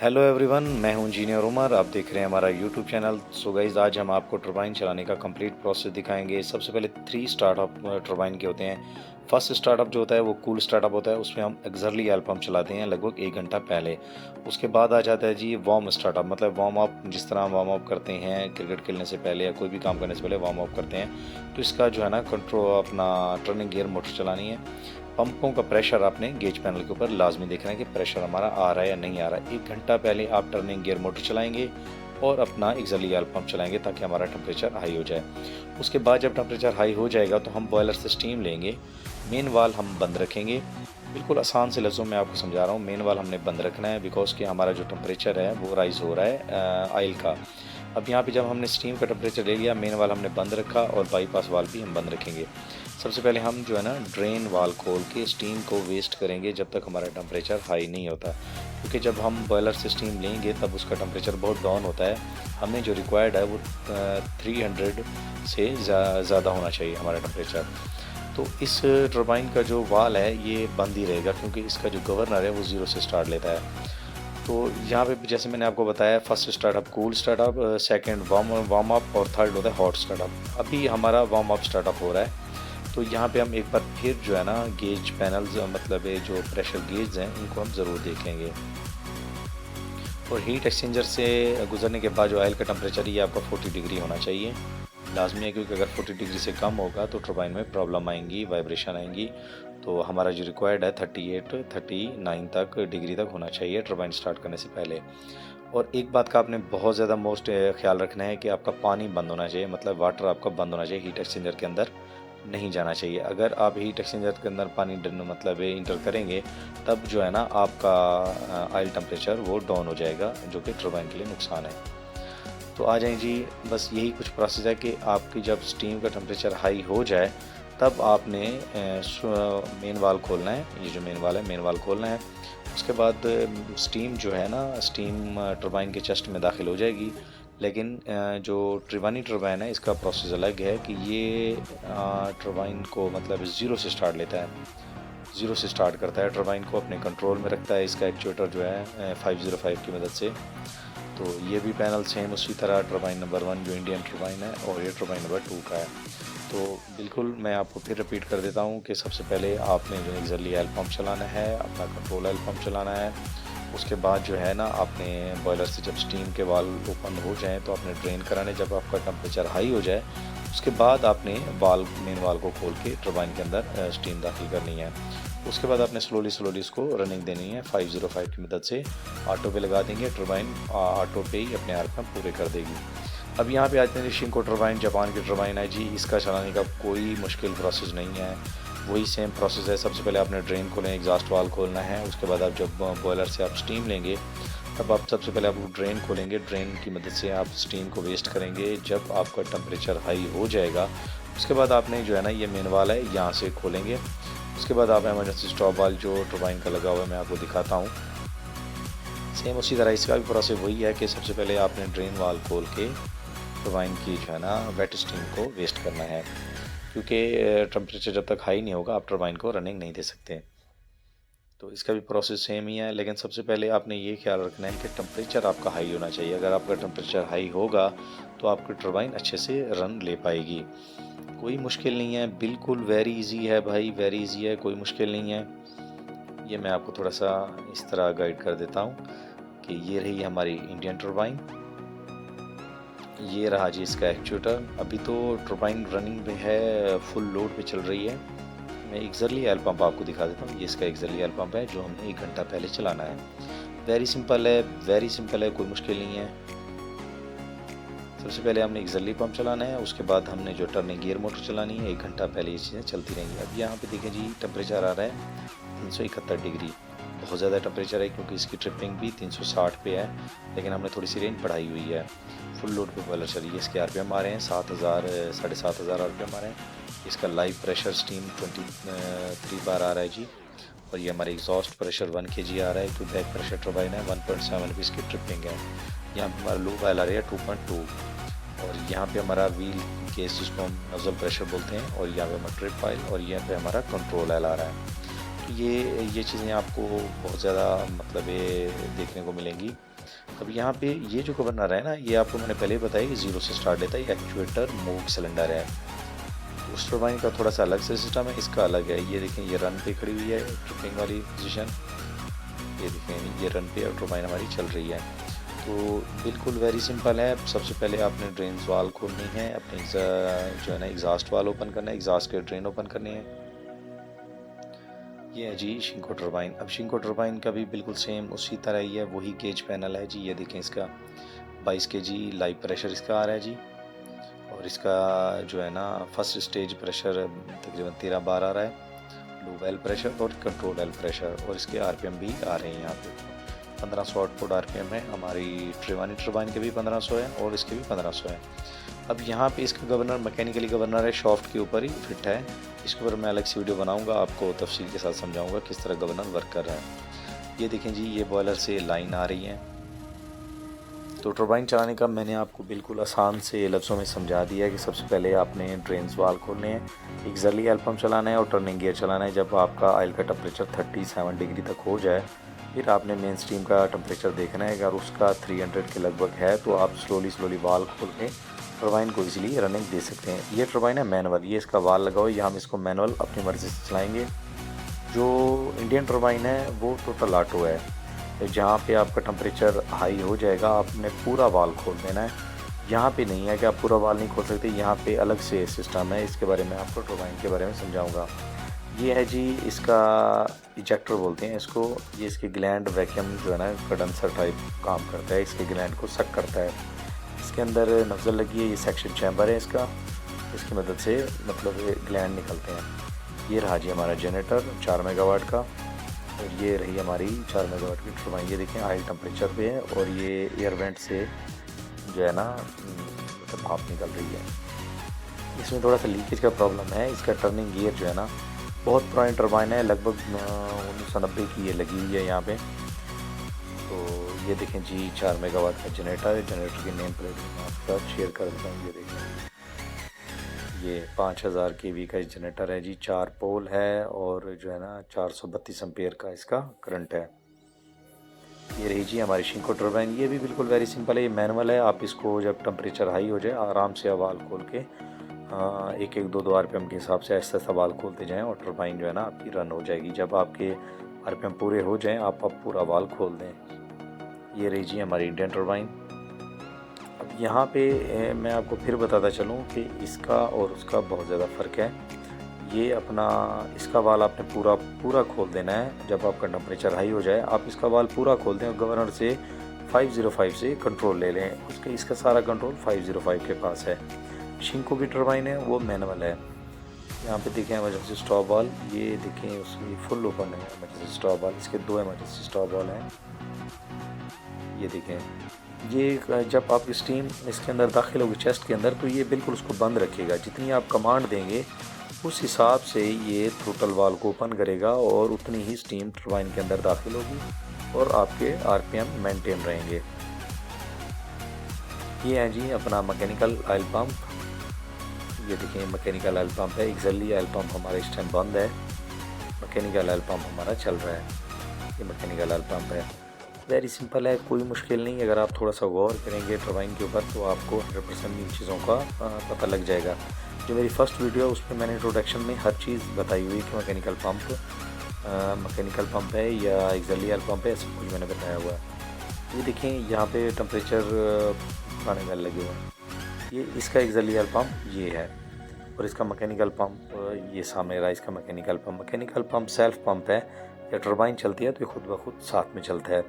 Hello everyone, मैं हूं engineer Umar. आप देख रहे हैं हमारा यूट्यूब चैनल। सो गाइस, आज हम आपको टरबाइन चलाने का कंप्लीट प्रोसेस दिखाएंगे। सबसे पहले 3 स्टार्टअप टरबाइन के होते हैं। फर्स्ट स्टार्टअप जो होता है वो कूल स्टार्टअप होता है, उसमें हम एक्सर्ली एयर पंप चलाते हैं लगभग 1 घंटा पहले। उसके बाद आ जाता है जी वार्म स्टार्टअप, मतलब वार्म अप, जिस तरह हम वार्म अप करते हैं क्रिकेट खेलने से पहले या कोई भी काम करने से पहले वार्म अप करते हैं। तो इसका जो है ना कंट्रोल, अपना टर्निंग गियर मोटर चलानी है। पंपों का प्रेशर आपने गेज पैनल के ऊपर लाजमी देखना है कि प्रेशर हमारा आ रहा है या नहीं आ रहा है। 1 घंटा पहले आप टर्निंग गियर मोटर चलाएंगे और अपना एक्सर्ली एयर पंप चलाएंगे ताकि हमारा टेम्परेचर हाई हो जाए। उसके बाद जब टेम्परेचर हाई हो जाएगा तो हम बॉयलर से स्टीम लेंगे। मेन वाल हम बंद रखेंगे। बिल्कुल आसान से लफ्ज़ों में आपको समझा रहा हूँ। मेन वाल हमने बंद रखना है बिकॉज कि हमारा जो टेम्परेचर है वो राइज़ हो रहा है ऑयल का। अब यहाँ पे जब हमने स्टीम का टेम्परेचर ले लिया, मेन वाल हमने बंद रखा और बाईपास वाल भी हम बंद रखेंगे। सबसे पहले हम जो है ना ड्रेन वाल खोल के स्टीम को वेस्ट करेंगे जब तक हमारा टेम्परेचर हाई नहीं होता, क्योंकि जब हम बॉयलर से स्टीम लेंगे तब उसका टेम्परेचर बहुत डाउन होता है। हमें जो रिक्वायर्ड है वो 300 से ज़्यादा होना चाहिए हमारा टेम्परेचर। तो इस टरबाइन का जो वाल है ये बंद ही रहेगा, क्योंकि इसका जो गवर्नर है वो 0 से स्टार्ट लेता है। तो यहाँ पे जैसे मैंने आपको बताया, first startup cool startup, second warm up और थर्ड होता है हॉट स्टार्टअप। अभी हमारा वार्म अप स्टार्टअप हो रहा है। तो यहाँ पे हम एक बार फिर जो है ना गेज पैनल्स, मतलब ये जो प्रेशर गेज हैं, इनको हम ज़रूर देख लेंगे। और हीट एक्सचेंजर से गुजरने के बाद जो ऑयल का टेम्परेचर ये आपका 40 डिग्री होना चाहिए, लाजमी है, क्योंकि अगर 40 डिग्री से कम होगा तो टरबाइन में प्रॉब्लम आएंगी, वाइब्रेशन आएंगी। तो हमारा जो रिक्वायर्ड है 38-39 तक डिग्री तक होना चाहिए टरबाइन स्टार्ट करने से पहले। और एक बात का आपने बहुत ज़्यादा मोस्ट ख्याल रखना है कि आपका पानी बंद होना चाहिए, मतलब वाटर आपका बंद होना चाहिए, हीट एक्सचेंजर के अंदर नहीं जाना चाहिए। अगर आप हीट एक्सचेंजर के अंदर पानी मतलब इंटर करेंगे तब जो है ना आपका ऑयल टेम्परेचर वो डाउन हो जाएगा, जो कि टरबाइन के लिए नुकसान है। तो आ जाएं जी, बस यही कुछ प्रोसेस है कि आपकी जब स्टीम का टेम्परेचर हाई हो जाए तब आपने मेन वाल खोलना है। ये जो मेन वाल है, मेन वाल खोलना है। उसके बाद स्टीम जो है ना, स्टीम टरबाइन के चेस्ट में दाखिल हो जाएगी। लेकिन जो ट्रिवानी टरबाइन है इसका प्रोसेस अलग है कि ये टरबाइन को मतलब 0 से स्टार्ट लेता है, 0 से स्टार्ट करता है, टरबाइन को अपने कंट्रोल में रखता है। इसका एक्चुएटर जो है 505 की मदद से। तो ये भी पैनल सेम उसी तरह टरबाइन नंबर 1 जो इंडियन टरबाइन है, और ये टरबाइन नंबर 2 का है। तो बिल्कुल मैं आपको फिर रिपीट कर देता हूँ कि सबसे पहले आपने जो एक्सर्ली ऑयल पंप चलाना है, अपना कंट्रोल ऑयल पंप चलाना है। उसके बाद जो है ना आपने बॉयलर से जब स्टीम के वाल ओपन हो जाएं तो आपने ड्रेन कराने, जब आपका टेम्परेचर हाई हो जाए उसके बाद आपने मेन वाल को खोल के टरबाइन के अंदर स्टीम दाखिल करनी है। उसके बाद आपने स्लोली इसको रनिंग देनी है 505 की मदद से। ऑटो पे लगा देंगे, टरबाइन ऑटो पे ही अपने आरपीएम पूरे कर देगी। अब यहाँ पे आते हैं शिंको टरबाइन, जापान की टरबाइन है जी। इसका चलाने का कोई मुश्किल प्रोसेस नहीं है, वही सेम प्रोसेस है। सबसे पहले आपने ड्रेन खोलें, एग्जॉस्ट वाल खोलना है। उसके बाद आप जब बॉयलर से आप स्टीम लेंगे तब आप सबसे पहले आप ड्रेन खोलेंगे, ड्रेन की मदद से आप स्टीम को वेस्ट करेंगे जब आपका टेम्परेचर हाई हो जाएगा। उसके बाद आपने जो है ना ये मेन वाल है यहाँ से खोलेंगे। उसके बाद आप एमरजेंसी स्टॉप वाल जो टरबाइन का लगा हुआ है मैं आपको दिखाता हूँ। सेम उसी तरह इसका भी प्रोसेस वही है कि सबसे पहले आपने ड्रेन वाल खोल के टरबाइन की जो है ना वेट स्टीम को वेस्ट करना है, क्योंकि टेम्परेचर जब तक हाई नहीं होगा आप टरबाइन को रनिंग नहीं दे सकते। तो इसका भी प्रोसेस सेम ही है, लेकिन सबसे पहले आपने ये ख्याल रखना है कि टेम्परेचर आपका हाई होना चाहिए। अगर आपका टेम्परेचर हाई होगा तो आपकी टरबाइन अच्छे से रन ले पाएगी। कोई मुश्किल नहीं है, बिल्कुल वेरी इजी है भाई, वेरी इजी है, कोई मुश्किल नहीं है। ये मैं आपको थोड़ा सा इस तरह गाइड कर देता हूँ कि ये रही हमारी इंडियन टरबाइन, ये रहा जी इसका एक्चुएटर। अभी तो टरबाइन रनिंग में है, फुल लोड पे चल रही है। मैं एक्सर्ली ऑयल पंप आपको दिखा देता हूँ। ये इसका एक्सर्ली ऑयल पंप है जो हमने 1 घंटा पहले चलाना है। वेरी सिंपल है, वेरी सिंपल है, कोई मुश्किल नहीं है। सबसे पहले हमने एक्सर्ली पंप चलाना है, उसके बाद हमने जो टर्निंग गियर मोटर चलानी है। 1 घंटा पहले ये चीज़ें चलती रहेंगी। अब यहाँ पे देखें जी टेम्परेचर आ रहा है 371 डिग्री, बहुत ज़्यादा टेम्परेचर है क्योंकि इसकी ट्रिपिंग भी 360 पे है, लेकिन हमने थोड़ी सी रेंज बढ़ाई हुई है। फुल लोड पे बॉयलर चली है। इसके आरपीएम आ रहे हैं 7,000 आरपीएम आ रहे हैं। इसका लाइव प्रेशर स्टीम 23 बार आ रहा है जी। और ये हमारे एग्जॉस्ट प्रेशर 1 kg आ रहा है, तो बैक प्रेशर टरबाइन है 1.7 इसकी ट्रिपिंग है। यहाँ पे हमारा लो वाइल आ रही है 2.2, और यहाँ पे हमारा व्हील केस जिसको हम नोजल प्रेशर बोलते हैं, और यहाँ पे हमारा ट्रिप वाइल, और यहाँ पे हमारा कंट्रोल वाइल आ रहा है। तो ये चीज़ें आपको बहुत ज़्यादा मतलब ये देखने को मिलेंगी। अब यहाँ पे ये जो गवर्नर है ना, ये आपको मैंने पहले ही बताया कि 0 से स्टार्ट लेता है। ये एक्चुएटर मूव सिलेंडर है। तो उस टरबाइन का थोड़ा सा अलग से सिस्टम है, इसका अलग है। ये देखें, ये रन पे खड़ी हुई है ट्रिपिंग वाली पोजीशन। ये देखें, ये रन पे और टरबाइन हमारी चल रही है। तो बिल्कुल वेरी सिंपल है। सबसे पहले आपने ड्रेन वाल खोलनी है, अपने जो है ना एग्जॉस्ट वाल ओपन करना है, एग्जॉस्ट के ड्रेन ओपन करने हैं। ये है जी शिंको टरबाइन। अब शिंको टरबाइन का भी बिल्कुल सेम उसी तरह ही है, वही गेज पैनल है जी। ये देखें, इसका 22 kg लाइव प्रेशर इसका आ रहा है जी। और इसका जो है ना फर्स्ट स्टेज प्रेशर तकरीबन 13 बार आ रहा है, लो वेल प्रेशर और कंट्रोल वेल प्रेशर। और इसके आरपीएम भी आ रहे हैं यहाँ पे 1500 आउटपुट आरपीएम है। हमारी ट्रिवानी टरबाइन के भी 1500 है और इसके भी 1500 है। अब यहाँ पे इसका गवर्नर मैकेनिकली गवर्नर है, शॉफ्ट के ऊपर ही फिट है। इसके ऊपर मैं अलग से वीडियो बनाऊंगा, आपको तफसील के साथ समझाऊंगा किस तरह गवर्नर वर्क कर रहा है। ये देखें जी, ये बॉयलर से लाइन आ रही है। तो टरबाइन चलाने का मैंने आपको बिल्कुल आसान से लफ्ज़ों में समझा दिया है कि सबसे पहले आपने ड्रेन्स वाल खोलने हैं, एक जर्ली ऑयल पम्प चलाना है और टर्निंग गियर चलाना है। जब आपका ऑयल का टेम्परेचर 37 डिग्री तक हो जाए, फिर आपने मेन स्ट्रीम का टेम्परेचर देखना है। अगर उसका 300 के लगभग है तो आप स्लोली वाल खोल के टरबाइन को इजीली रनिंग दे सकते हैं। ये टरबाइन है मैनुअल, ये इसका वाल लगा हुआ है, हम इसको मैनुअल अपनी मर्ज़ी से चलाएँगे। जो इंडियन टरबाइन है वो टोटल ऑटो है, जहाँ पे आपका टेम्परेचर हाई हो जाएगा आपने पूरा वाल खोल देना है। यहाँ पे नहीं है कि आप पूरा वाल नहीं खोल सकते, यहाँ पे अलग से सिस्टम है। इसके बारे में आपको टरबाइन के बारे में समझाऊंगा। ये है जी, इसका इजेक्टर बोलते हैं इसको। ये इसके ग्लैंड वैक्यूम जो है ना कंडेंसर टाइप काम करता है, इसके ग्लैंड को सक करता है। इसके अंदर नज़र लगी है, ये सेक्शन चैम्बर है इसका, इसकी मदद से मतलब ये ग्लैंड निकलते हैं। ये रहा जी हमारा जनरेटर 4 मेगावाट का, और ये रही हमारी 4 मेगावाट की टरबाइन। ये देखें हाई टेम्परेचर पे है और ये एयर वेंट से जो है ना मतलब भाप निकल रही है। इसमें थोड़ा सा लीकेज का प्रॉब्लम है। इसका टर्निंग गियर जो है ना बहुत पुरानी टरबाइन है, लगभग 1990 की ये लगी हुई है यहाँ पे। तो ये देखें जी 4 मेगावाट का जनरेटर है। जनरेटर की नेम प्लेट मैं आपका शेयर कर देता हूँ। ये देखें, ये 5000 kV का जनरेटर है जी, 4 पोल है और जो है ना 432 एम्पेयर का इसका करंट है। ये रही जी हमारी शिंको टरबाइन। ये भी बिल्कुल वेरी सिंपल है, ये मैनुअल है। आप इसको जब टेम्परेचर हाई हो जाए आराम से वाल खोल के एक एक दो आरपीएम के हिसाब से ऐसा वाल खोलते जाएं और टरबाइन जो है ना आपकी रन हो जाएगी। जब आपके आरपीएम पूरे हो जाएं आप पूरा वाल खोल दें। ये रही जी हमारी इंडियन टरबाइन। अब यहाँ पे मैं आपको फिर बताता चलूँ कि इसका और उसका बहुत ज़्यादा फ़र्क है। ये अपना इसका वाल आपने पूरा खोल देना है। जब आपका टेम्परेचर हाई हो जाए आप इसका वाल पूरा खोल दें और गवर्नर से 505 से कंट्रोल ले लें। उसके इसका सारा कंट्रोल 505 के पास है। शिंको की टरबाइन है वो मैनुअल है। यहाँ पे देखें इमरजेंसी स्टॉप वाल, ये देखें उसकी फुल ओपन है इमरजेंसी स्टॉप वाल। इसके 2 इमरजेंसी स्टॉप वाल हैं। ये देखें, ये जब आपकी स्टीम इसके अंदर दाखिल होगी चेस्ट के अंदर तो ये बिल्कुल उसको बंद रखेगा। जितनी आप कमांड देंगे उस हिसाब से ये थ्रोटल वाल को ओपन करेगा और उतनी ही स्टीम टरबाइन के अंदर दाखिल होगी और आपके आरपीएम मेंटेन रहेंगे। ये है जी अपना मैकेनिकल ऑयल पंप। ये देखिए मैकेनिकल ऑयल पंप है। एक्जली ऑयल पंप हमारा इस टाइम बंद है, मैकेनिकल ऑयल पंप हमारा चल रहा है। ये मैकेनिकल ऑयल पंप है, वेरी सिंपल है, कोई मुश्किल नहीं। अगर आप थोड़ा सा गौर करेंगे टरबाइन के ऊपर तो आपको 100% इन चीज़ों का पता लग जाएगा। जो मेरी फर्स्ट वीडियो है उसमें मैंने इंट्रोडक्शन में हर चीज़ बताई हुई कि मैकेनिकल पंप है या एक्जली ऑयल पंप है, सब कुछ मैंने बताया हुआ है। ये देखें यहाँ पे टेम्परेचर पुराने वेल लगे हुए हैं। ये इसका एक्जली ऑयल पंप ये है और इसका मैकेनिकल पंप ये सामने रहा। इसका मैकेनिकल पंप सेल्फ पंप है। या टरबाइन चलती है तो ये खुद ब खुद साथ में चलता है।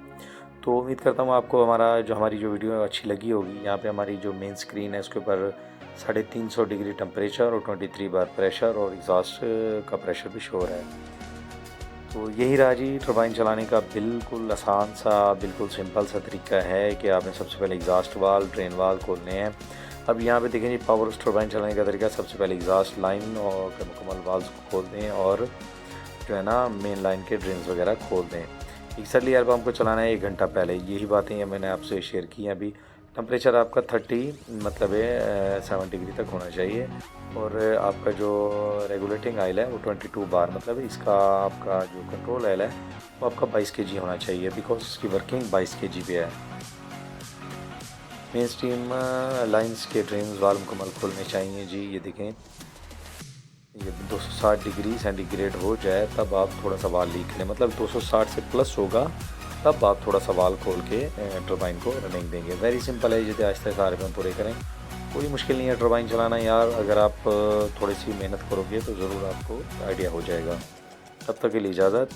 तो उम्मीद करता हूँ आपको हमारी जो वीडियो अच्छी लगी होगी। यहाँ पे हमारी जो मेन स्क्रीन है उसके ऊपर 350 डिग्री टेम्परेचर और 23 बार प्रेशर और एग्जॉस्ट का प्रेशर भी शो हो रहा है। तो यही रहा जी टरबाइन चलाने का बिल्कुल आसान सा बिल्कुल सिंपल सा तरीका है कि आपने सबसे पहले एग्जॉस्ट वाल ड्रेन वाल खोलने हैं। अब यहाँ पे देखें जी पावर टरबाइन चलाने का तरीका, सबसे पहले एग्जॉस्ट लाइन और मुकम्मल वाल्स को खोल दें और जो है ना मेन लाइन के ड्रेन्स वगैरह खोल दें। एक्जली ऑयल पंप को चलाना है 1 घंटा पहले। यही बातें मैंने आपसे शेयर की हैं अभी। टेम्परेचर आपका 30 मतलब है 7 डिग्री तक होना चाहिए। और आपका जो रेगुलेटिंग आयल है वो 22 बार, मतलब इसका आपका जो कंट्रोल आयल है वो आपका 22 केजी होना चाहिए, बिकॉज इसकी वर्किंग 22 केजी पे है। मेन स्ट्रीम लाइंस के ड्रेन वाल्व मुकम्मल खोलने चाहिए जी। ये देखें, ये 260 डिग्री सेंटीग्रेड हो जाए तब आप थोड़ा सा वाल लीक करें, मतलब 260 से प्लस होगा तब आप थोड़ा सा वाल खोल के टरबाइन को रनिंग देंगे। वेरी सिंपल है, जैसे आहिस्ता सारे में पूरे करें, कोई मुश्किल नहीं है टरबाइन चलाना यार। अगर आप थोड़ी सी मेहनत करोगे तो ज़रूर आपको आइडिया हो जाएगा। तब तक के लिए इजाज़त।